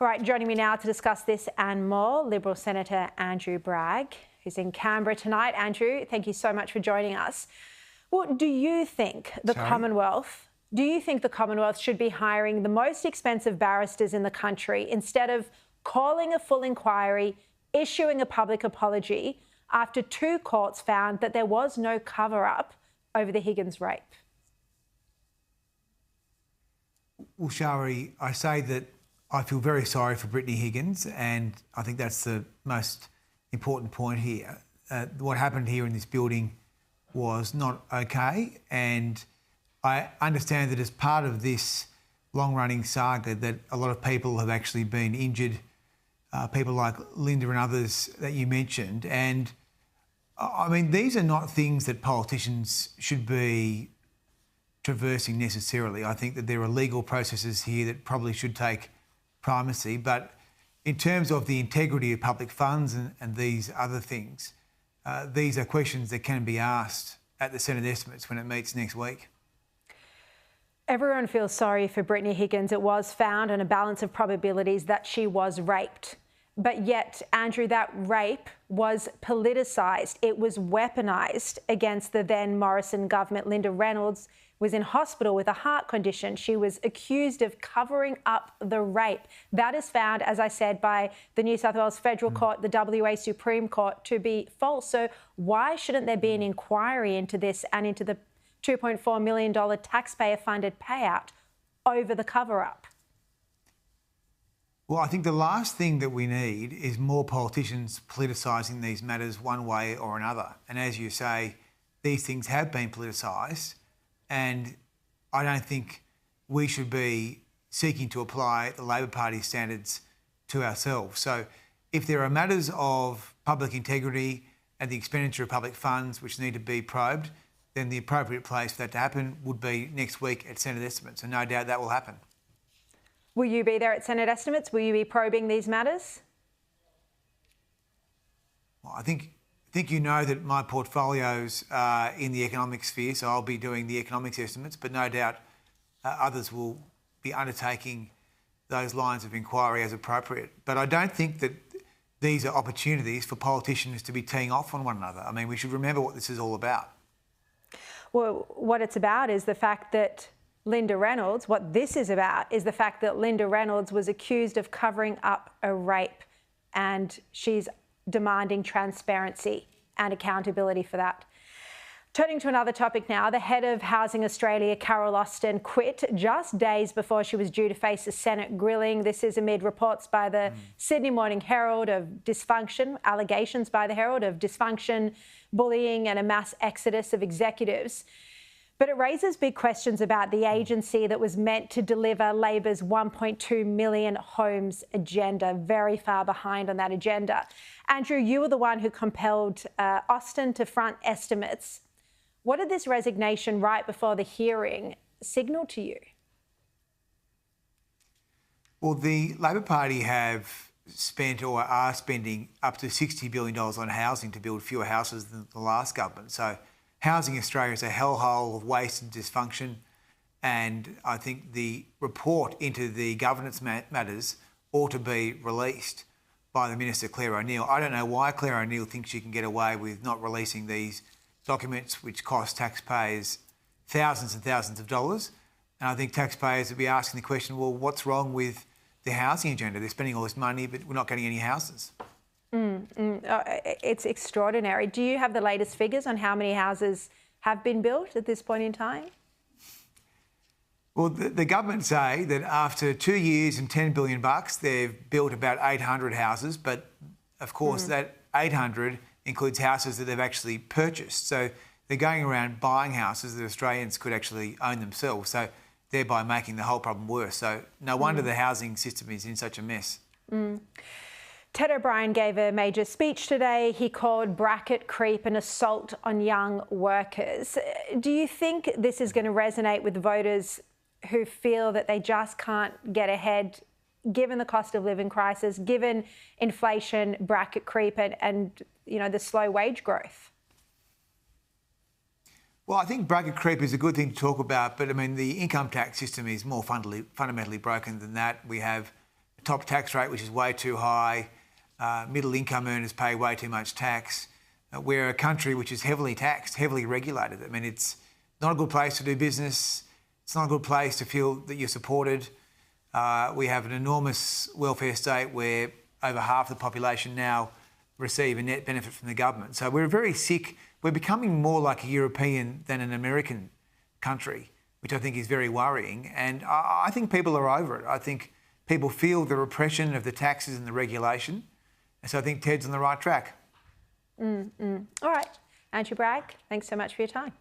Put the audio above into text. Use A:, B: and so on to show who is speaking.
A: All right, joining me now to discuss this and more, Liberal Senator Andrew Bragg, who's in Canberra tonight. Andrew, thank you so much for joining us. Well, do you think the Commonwealth should be hiring the most expensive barristers in the country instead of calling a full inquiry, issuing a public apology after two courts found that there was no cover-up over the Higgins rape?
B: Well, Shari, I say that I feel very sorry for Brittany Higgins, and I think that's the most important point here. What happened here in this building was not okay, and I understand that as part of this long-running saga that a lot of people have actually been injured, people like Linda and others that you mentioned. And I mean, these are not things that politicians should be traversing necessarily. I think that there are legal processes here that probably should take primacy, but in terms of the integrity of public funds and these other things, these are questions that can be asked at the Senate estimates when it meets next week.
A: Everyone feels sorry for Brittany Higgins. It was found on a balance of probabilities that she was raped. But yet, Andrew, that rape was politicised. It was weaponised against the then Morrison government. Linda Reynolds was in hospital with a heart condition. She was accused of covering up the rape. That is found, as I said, by the New South Wales Federal Court, the WA Supreme Court, to be false. So why shouldn't there be an inquiry into this and into the $2.4 million taxpayer-funded payout over the cover-up?
B: Well, I think the last thing that we need is more politicians politicising these matters one way or another. And as you say, these things have been politicised, and I don't think we should be seeking to apply the Labor Party standards to ourselves. So if there are matters of public integrity and the expenditure of public funds which need to be probed, then the appropriate place for that to happen would be next week at Senate estimates, and no doubt that will happen.
A: Will you be there at Senate estimates? Will you be probing these matters?
B: Well, I think you know that my portfolio's in the economic sphere, so I'll be doing the economics estimates, but no doubt others will be undertaking those lines of inquiry as appropriate. But I don't think that these are opportunities for politicians to be teeing off on one another. I mean, we should remember what this is all about.
A: Well, what it's about is the fact that what this is about is the fact that Linda Reynolds was accused of covering up a rape, and she's demanding transparency and accountability for that. Turning to another topic now, the head of Housing Australia, Carol Austin, quit just days before she was due to face a Senate grilling. This is amid reports by the Sydney Morning Herald of dysfunction, allegations by the Herald of dysfunction, bullying and a mass exodus of executives. But it raises big questions about the agency that was meant to deliver Labor's 1.2 million homes agenda, very far behind on that agenda. Andrew, you were the one who compelled Austin to front estimates. What did this resignation right before the hearing signal to you?
B: Well, the Labor Party have spent or are spending up to $60 billion on housing to build fewer houses than the last government. So Housing Australia is a hellhole of waste and dysfunction, and I think the report into the governance matters ought to be released by the Minister, Claire O'Neil. I don't know why Claire O'Neil thinks she can get away with not releasing these documents which cost taxpayers thousands and thousands of dollars. And I think taxpayers would be asking the question, well, what's wrong with the housing agenda? They're spending all this money, but we're not getting any houses.
A: It's extraordinary. Do you have the latest figures on how many houses have been built at this point in time?
B: Well, the government say that after 2 years and $10 billion, they've built about 800 houses, but of course that 800 includes houses that they've actually purchased. So they're going around buying houses that Australians could actually own themselves, so thereby making the whole problem worse. So no wonder the housing system is in such a mess.
A: Ted O'Brien gave a major speech today. He called bracket creep an assault on young workers. Do you think this is going to resonate with voters who feel that they just can't get ahead given the cost of living crisis, given inflation, bracket creep and you know, the slow wage growth?
B: Well, I think bracket creep is a good thing to talk about, but I mean, the income tax system is more fundamentally broken than that. We have top tax rate, which is way too high. Middle income earners pay way too much tax. We're a country which is heavily taxed, heavily regulated. I mean, it's not a good place to do business. It's not a good place to feel that you're supported. We have an enormous welfare state where over half the population now receive a net benefit from the government. So we're very sick. We're becoming more like a European than an American country, which I think is very worrying. And I think people are over it. I think people feel the repression of the taxes and the regulation. And so I think Ted's on the right track.
A: All right. Andrew Bragg, thanks so much for your time.